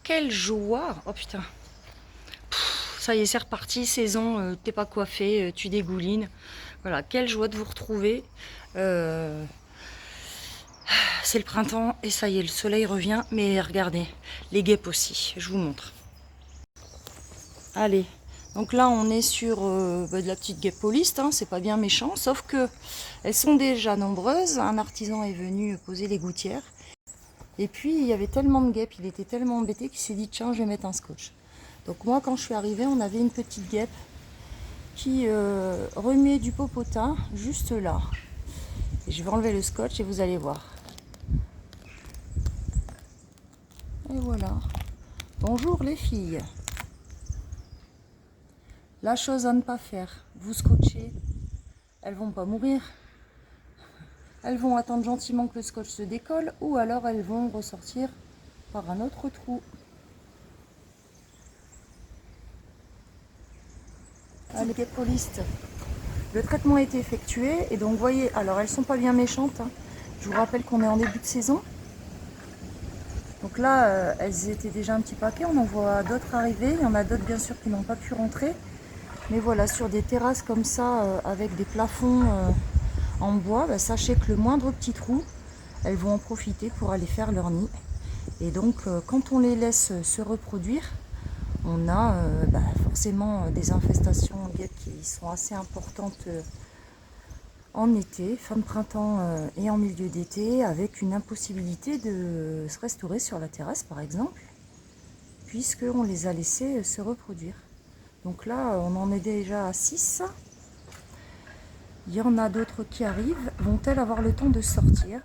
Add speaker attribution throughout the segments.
Speaker 1: quelle joie! Oh putain. Ça y est, c'est reparti, saison, t'es pas coiffé, tu dégoulines. Voilà, quelle joie de vous retrouver. C'est le printemps et ça y est, le soleil revient. Mais regardez, les guêpes aussi, je vous montre. Allez, donc là on est sur de la petite guêpe pauliste, hein, c'est pas bien méchant, sauf que elles sont déjà nombreuses. Un artisan est venu poser les gouttières. Et puis il y avait tellement de guêpes, il était tellement embêté qu'il s'est dit tiens, je vais mettre un scotch. Donc moi quand je suis arrivée, on avait une petite guêpe qui remuait du popotin juste là. Et je vais enlever le scotch et vous allez voir. Et voilà. Bonjour les filles. La chose à ne pas faire, vous scotchez, elles vont pas mourir. Elles vont attendre gentiment que le scotch se décolle ou alors elles vont ressortir par un autre trou. Allez, guêpes paulistes. Le traitement a été effectué et donc vous voyez, alors elles sont pas bien méchantes, hein. Je vous rappelle qu'on est en début de saison. Donc là, elles étaient déjà un petit paquet, on en voit d'autres arriver. Il y en a d'autres bien sûr qui n'ont pas pu rentrer. Mais voilà, sur des terrasses comme ça, avec des plafonds en bois, bah, sachez que le moindre petit trou, elles vont en profiter pour aller faire leur nid. Et donc quand on les laisse se reproduire, on a forcément des infestations de guêpes qui sont assez importantes en été, fin de printemps et en milieu d'été, avec une impossibilité de se restaurer sur la terrasse par exemple, puisqu'on les a laissés se reproduire. Donc là, on en est déjà à 6. Il y en a d'autres qui arrivent. Vont-elles avoir le temps de sortir?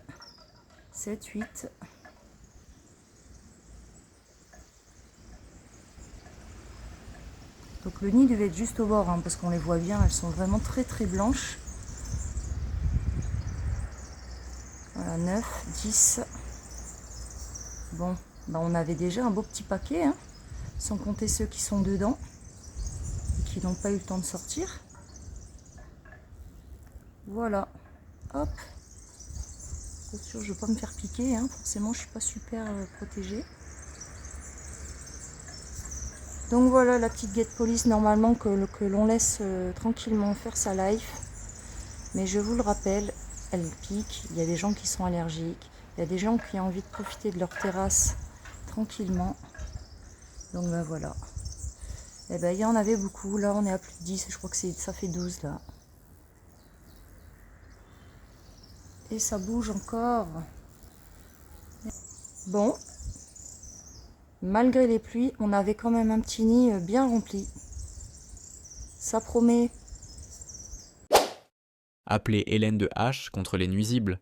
Speaker 1: 7, 8. Donc le nid devait être juste au bord, hein, parce qu'on les voit bien, elles sont vraiment très très blanches. Voilà, 9, 10. Bon, ben on avait déjà un beau petit paquet, hein, sans compter ceux qui sont dedans et qui n'ont pas eu le temps de sortir. Voilà, hop. Bien sûr, je ne veux pas me faire piquer, hein, forcément je ne suis pas super protégée. Donc voilà la petite guêpe police normalement que l'on laisse tranquillement faire sa life. Mais je vous le rappelle, elle pique, il y a des gens qui sont allergiques, il y a des gens qui ont envie de profiter de leur terrasse tranquillement. Donc ben voilà. Et ben il y en avait beaucoup, là on est à plus de 10, je crois que ça fait 12 là. Et ça bouge encore. Bon, malgré les pluies, on avait quand même un petit nid bien rempli. Ça promet.
Speaker 2: Appelez Hélène de H contre les nuisibles.